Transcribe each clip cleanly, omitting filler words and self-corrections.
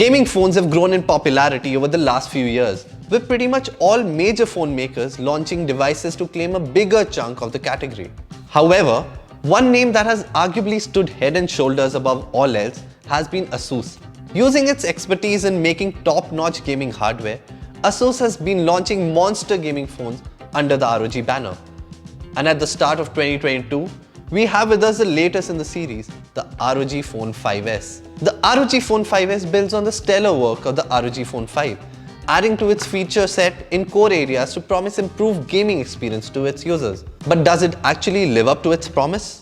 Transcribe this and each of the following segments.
Gaming phones have grown in popularity over the last few years, with pretty much all major phone makers launching devices to claim a bigger chunk of the category. However, one name that has arguably stood head and shoulders above all else has been Asus. Using its expertise in making top-notch gaming hardware, Asus has been launching monster gaming phones under the ROG banner. And at the start of 2022, we have with us the latest in the series, the ROG Phone 5S. The ROG Phone 5S builds on the stellar work of the ROG Phone 5, adding to its feature set in core areas to promise improved gaming experience to its users. But does it actually live up to its promise?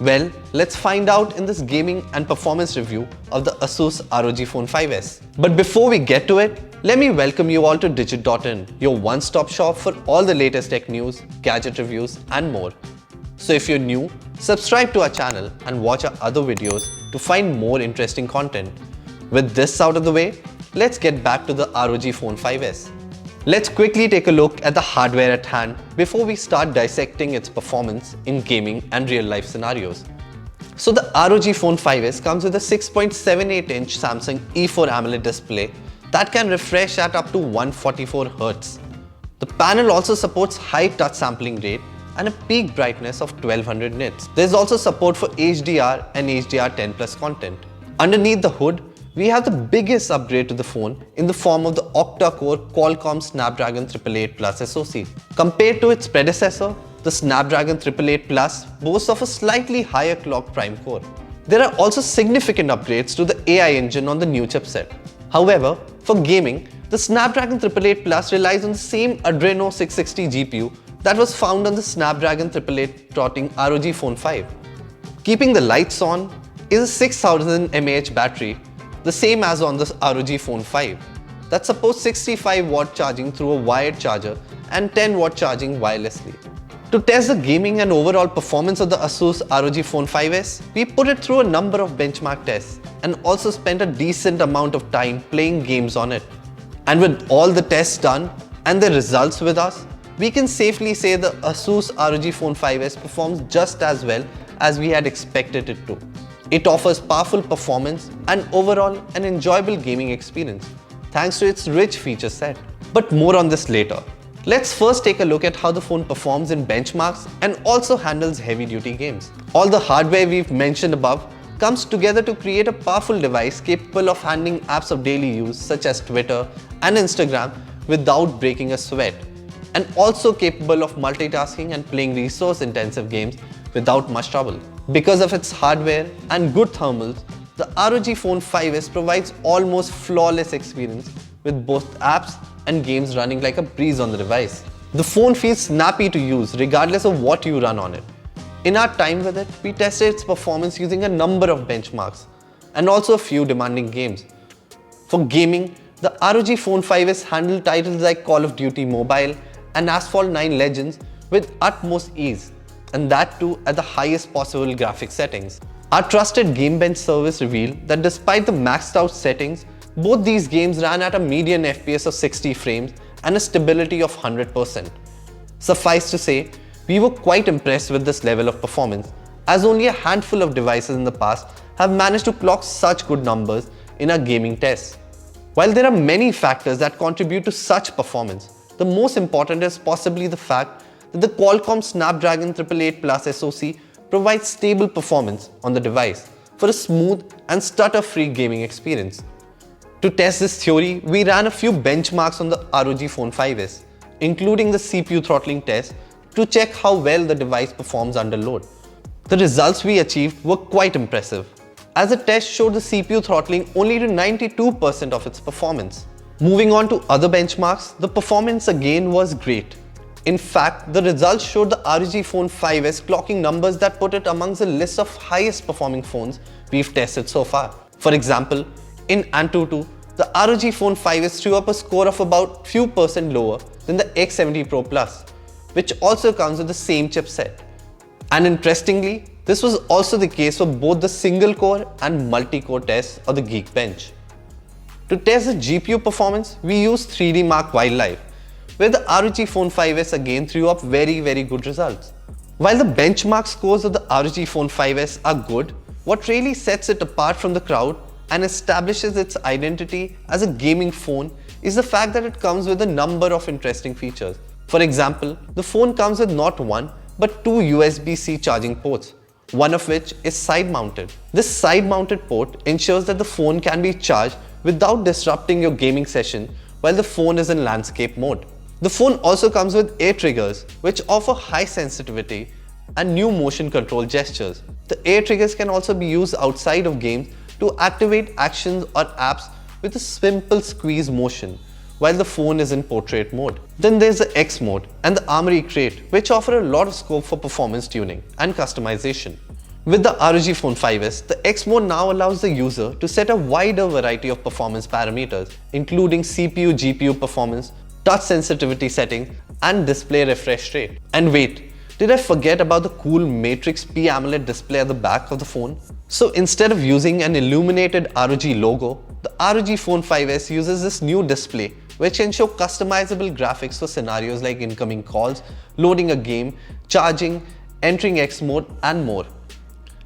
Well, let's find out in this gaming and performance review of the Asus ROG Phone 5S. But before we get to it, let me welcome you all to Digit.in, your one-stop shop for all the latest tech news, gadget reviews and more. So if you're new, subscribe to our channel and watch our other videos to find more interesting content. With this out of the way, let's get back to the ROG Phone 5S. Let's quickly take a look at the hardware at hand before we start dissecting its performance in gaming and real-life scenarios. So the ROG Phone 5S comes with a 6.78-inch Samsung E4 AMOLED display that can refresh at up to 144Hz. The panel also supports high touch sampling rate and a peak brightness of 1200 nits. There is also support for HDR and HDR10+ content. Underneath the hood, we have the biggest upgrade to the phone in the form of the octa-core Qualcomm Snapdragon 888 Plus SoC. Compared to its predecessor, the Snapdragon 888 Plus boasts of a slightly higher clock prime core. There are also significant upgrades to the AI engine on the new chipset. However, for gaming, the Snapdragon 888 Plus relies on the same Adreno 660 GPU that was found on the Snapdragon 888 trotting ROG Phone 5. Keeping the lights on is a 6000 mAh battery, the same as on the ROG Phone 5, that supports 65W charging through a wired charger and 10W charging wirelessly. To test the gaming and overall performance of the Asus ROG Phone 5S, we put it through a number of benchmark tests and also spent a decent amount of time playing games on it. And with all the tests done and the results with us, we can safely say the Asus ROG Phone 5S performs just as well as we had expected it to. It offers powerful performance and overall an enjoyable gaming experience, thanks to its rich feature set. But more on this later. Let's first take a look at how the phone performs in benchmarks and also handles heavy-duty games. All the hardware we've mentioned above comes together to create a powerful device capable of handling apps of daily use such as Twitter and Instagram without breaking a sweat, and also capable of multitasking and playing resource-intensive games without much trouble. Because of its hardware and good thermals, the ROG Phone 5S provides almost flawless experience with both apps and games running like a breeze on the device. The phone feels snappy to use regardless of what you run on it. In our time with it, we tested its performance using a number of benchmarks and also a few demanding games. For gaming, the ROG Phone 5S handled titles like Call of Duty Mobile and Asphalt 9 Legends with utmost ease, and that too at the highest possible graphics settings. Our trusted Game service revealed that despite the maxed out settings, both these games ran at a median FPS of 60 frames and a stability of 100%. Suffice to say, we were quite impressed with this level of performance, as only a handful of devices in the past have managed to clock such good numbers in our gaming tests. While there are many factors that contribute to such performance, the most important is possibly the fact that the Qualcomm Snapdragon 888 Plus SoC provides stable performance on the device for a smooth and stutter-free gaming experience. To test this theory, we ran a few benchmarks on the ROG Phone 5S, including the CPU throttling test to check how well the device performs under load. The results we achieved were quite impressive, as the test showed the CPU throttling only to 92% of its performance. Moving on to other benchmarks, the performance again was great. In fact, the results showed the ROG Phone 5S clocking numbers that put it amongst the list of highest performing phones we've tested so far. For example, in Antutu, the ROG Phone 5S threw up a score of about few percent lower than the X70 Pro Plus, which also comes with the same chipset. And interestingly, this was also the case for both the single-core and multi-core tests of the Geekbench. To test the GPU performance, we used 3D Mark Wildlife, where the ROG Phone 5S again threw up very good results. While the benchmark scores of the ROG Phone 5S are good, what really sets it apart from the crowd and establishes its identity as a gaming phone is the fact that it comes with a number of interesting features. For example, the phone comes with not one but two USB-C charging ports, one of which is side-mounted. This side-mounted port ensures that the phone can be charged without disrupting your gaming session while the phone is in landscape mode. The phone also comes with air triggers, which offer high sensitivity and new motion control gestures. The air triggers can also be used outside of games to activate actions or apps with a simple squeeze motion while the phone is in portrait mode. Then there's the X mode and the Armory Crate, which offer a lot of scope for performance tuning and customization. With the ROG Phone 5s, the X mode now allows the user to set a wider variety of performance parameters, including CPU, GPU performance, touch sensitivity settings, and display refresh rate. And wait, did I forget about the cool Matrix P AMOLED display at the back of the phone? So instead of using an illuminated ROG logo, the ROG Phone 5s uses this new display which can show customizable graphics for scenarios like incoming calls, loading a game, charging, entering X mode, and more.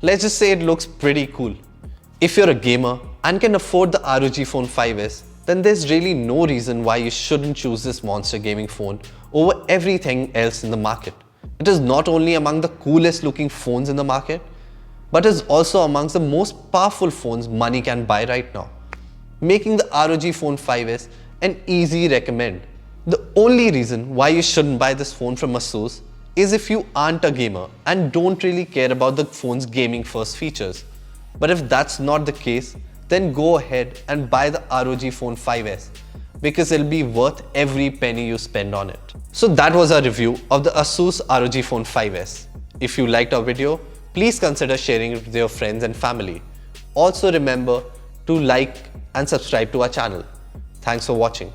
Let's just say it looks pretty cool. If you're a gamer and can afford the ROG Phone 5s, then there's really no reason why you shouldn't choose this monster gaming phone over everything else in the market. It is not only among the coolest looking phones in the market, but is also amongst the most powerful phones money can buy right now, making the ROG Phone 5s an easy recommend. The only reason why you shouldn't buy this phone from Asus is if you aren't a gamer and don't really care about the phone's gaming first features. But if that's not the case, then go ahead and buy the ROG Phone 5s because it'll be worth every penny you spend on it. So that was our review of the Asus ROG Phone 5s. If you liked our video, please consider sharing it with your friends and family. Also remember to like and subscribe to our channel. Thanks for watching.